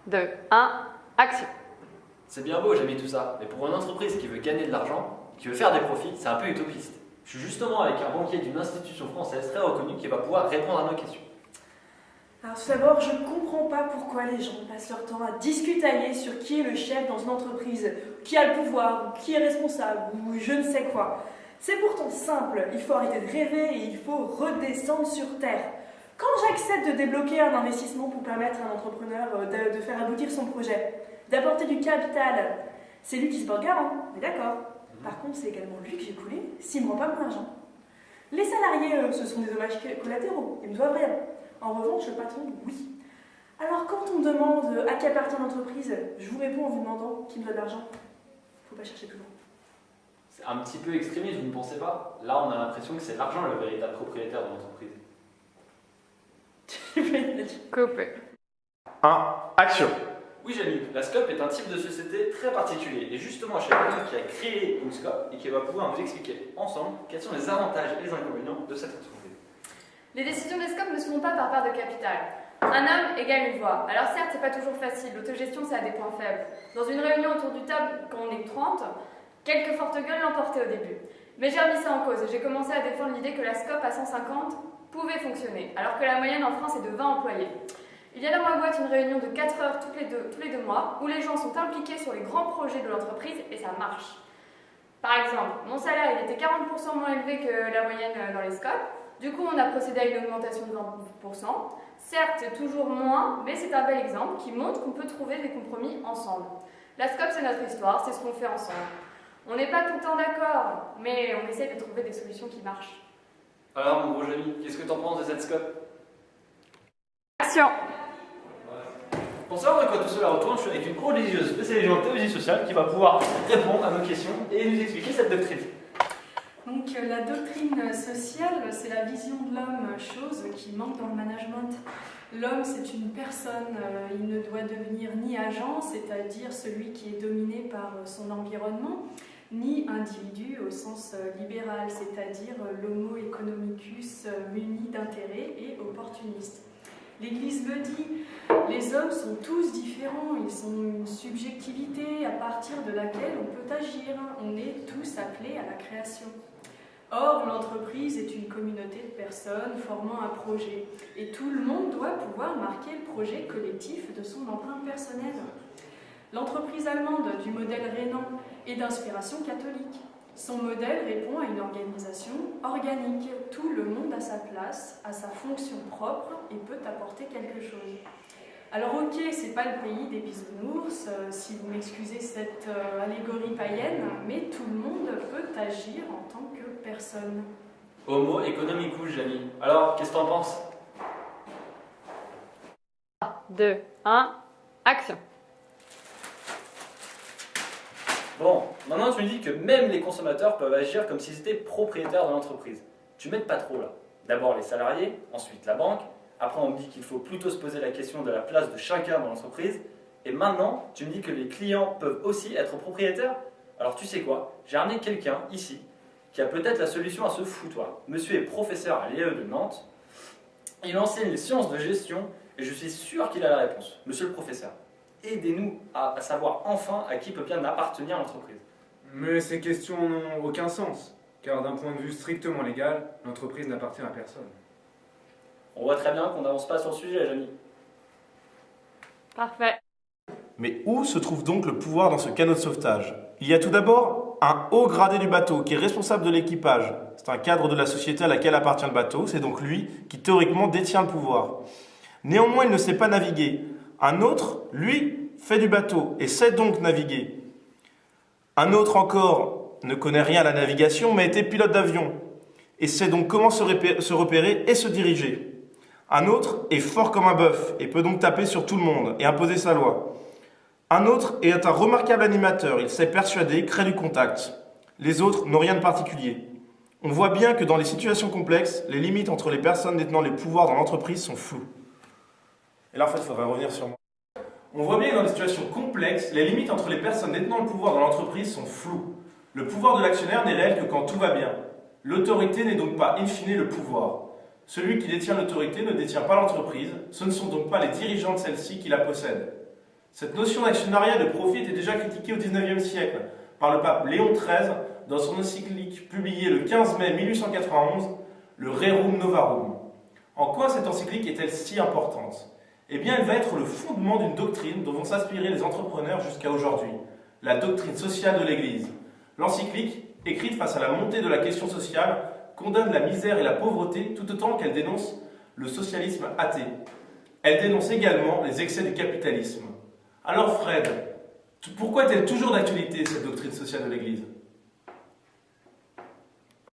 2, 1, action. C'est bien beau, j'aime tout ça, mais pour une entreprise qui veut gagner de l'argent, qui veut faire des profits, c'est un peu utopiste. Je suis justement avec un banquier d'une institution française très reconnue qui va pouvoir répondre à nos questions. Alors tout d'abord, je ne comprends pas pourquoi les gens passent leur temps à discutailler sur qui est le chef dans une entreprise, qui a le pouvoir, ou qui est responsable, ou je ne sais quoi. C'est pourtant simple, il faut arrêter de rêver et il faut redescendre sur terre. Quand j'accepte de débloquer un investissement pour permettre à un entrepreneur de faire aboutir son projet, d'apporter du capital, c'est lui qui se porte garant, on est d'accord. Par contre, c'est également lui que j'ai coulé s'il ne me rend pas mon argent. Les salariés, eux, ce sont des dommages collatéraux, ils ne doivent rien. En revanche, le patron, oui. Alors quand on me demande à qui appartient l'entreprise, je vous réponds en vous demandant qui me doit de l'argent. Faut pas chercher plus loin. C'est un petit peu extrémiste, vous ne pensez pas? Là, on a l'impression que c'est l'argent le véritable propriétaire de l'entreprise. Coupé. 1. Action. Oui, Jamie, la SCOP est un type de société très particulier. Et justement, chez quelqu'un qui a créé une SCOP et qui va pouvoir nous expliquer ensemble quels sont les avantages et les inconvénients de cette entreprise. Les décisions des SCOP ne se font pas par part de capital. Un homme égale une voix. Alors certes, c'est pas toujours facile, l'autogestion ça a des points faibles. Dans une réunion autour du table, quand on est 30, quelques fortes gueules l'emportaient au début. Mais j'ai remis ça en cause et j'ai commencé à défendre l'idée que la SCOP à 150 pouvait fonctionner, alors que la moyenne en France est de 20 employés. Il y a dans ma boîte une réunion de 4 heures tous les deux mois où les gens sont impliqués sur les grands projets de l'entreprise et ça marche. Par exemple, mon salaire il était 40% moins élevé que la moyenne dans les SCOP. Du coup, on a procédé à une augmentation de 20%. Certes, c'est toujours moins, mais c'est un bel exemple qui montre qu'on peut trouver des compromis ensemble. La SCOP, c'est notre histoire, c'est ce qu'on fait ensemble. On n'est pas tout le temps d'accord, mais on essaie de trouver des solutions qui marchent. Alors, mon gros Jamie, qu'est-ce que t'en penses de cette SCOP? Action. Pour savoir de quoi tout cela retourne, je suis avec une religieuse spécialisée en théologie sociale qui va pouvoir répondre à nos questions et nous expliquer cette doctrine. Donc la doctrine sociale, c'est la vision de l'homme, chose qui manque dans le management. L'homme, c'est une personne, il ne doit devenir ni agent, c'est-à-dire celui qui est dominé par son environnement, ni individu au sens libéral, c'est-à-dire l'homo economicus muni d'intérêt et opportuniste. L'Église le dit, les hommes sont tous différents, ils ont une subjectivité à partir de laquelle on peut agir, on est tous appelés à la création. Or, l'entreprise est une communauté de personnes formant un projet, et tout le monde doit pouvoir marquer le projet collectif de son empreinte personnelle. L'entreprise allemande du modèle rhénan est d'inspiration catholique. Son modèle répond à une organisation organique. Tout le monde a sa place, a sa fonction propre et peut apporter quelque chose. Alors ok, c'est pas le pays des bisounours, si vous m'excusez cette allégorie païenne, mais tout le monde peut agir en tant que personne. Homo economicus, Jamie. Alors, qu'est-ce que t'en penses? 2, 1, action. Bon, maintenant tu me dis que même les consommateurs peuvent agir comme s'ils étaient propriétaires de l'entreprise. Tu m'aides pas trop là. D'abord les salariés, ensuite la banque, après on me dit qu'il faut plutôt se poser la question de la place de chacun dans l'entreprise, et maintenant tu me dis que les clients peuvent aussi être propriétaires. Alors tu sais quoi, j'ai ramené quelqu'un ici qui a peut-être la solution à ce foutoir. Monsieur est professeur à l'IAE de Nantes, il enseigne les sciences de gestion et je suis sûr qu'il a la réponse. Monsieur le professeur, aidez-nous à savoir enfin à qui peut bien appartenir l'entreprise. Mais ces questions n'ont aucun sens, car d'un point de vue strictement légal, l'entreprise n'appartient à personne. On voit très bien qu'on n'avance pas sur le sujet, Jamie. Parfait. Mais où se trouve donc le pouvoir dans ce canot de sauvetage? Il y a tout d'abord un haut gradé du bateau qui est responsable de l'équipage. C'est un cadre de la société à laquelle appartient le bateau, c'est donc lui qui théoriquement détient le pouvoir. Néanmoins, il ne sait pas naviguer. Un autre, lui, fait du bateau et sait donc naviguer. Un autre encore ne connaît rien à la navigation mais a été pilote d'avion et sait donc comment se repérer et se diriger. Un autre est fort comme un bœuf et peut donc taper sur tout le monde et imposer sa loi. Un autre est un remarquable animateur, il sait persuader, créer du contact. Les autres n'ont rien de particulier. On voit bien que dans les situations complexes, les limites entre les personnes détenant les pouvoirs dans l'entreprise sont floues. Et là, en fait, il faudrait revenir sur moi. On voit bien que dans les situations complexes, les limites entre les personnes détenant le pouvoir dans l'entreprise sont floues. Le pouvoir de l'actionnaire n'est réel que quand tout va bien. L'autorité n'est donc pas in fine le pouvoir. Celui qui détient l'autorité ne détient pas l'entreprise, ce ne sont donc pas les dirigeants de celle-ci qui la possèdent. Cette notion d'actionnariat de profit était déjà critiquée au XIXe siècle par le pape Léon XIII dans son encyclique publiée le 15 mai 1891, le Rerum Novarum. En quoi cette encyclique est-elle si importante? Eh bien, elle va être le fondement d'une doctrine dont vont s'inspirer les entrepreneurs jusqu'à aujourd'hui, la doctrine sociale de l'Église. L'encyclique, écrite face à la montée de la question sociale, condamne la misère et la pauvreté tout autant qu'elle dénonce le socialisme athée. Elle dénonce également les excès du capitalisme. Alors Fred, pourquoi est-elle toujours d'actualité cette doctrine sociale de l'Église?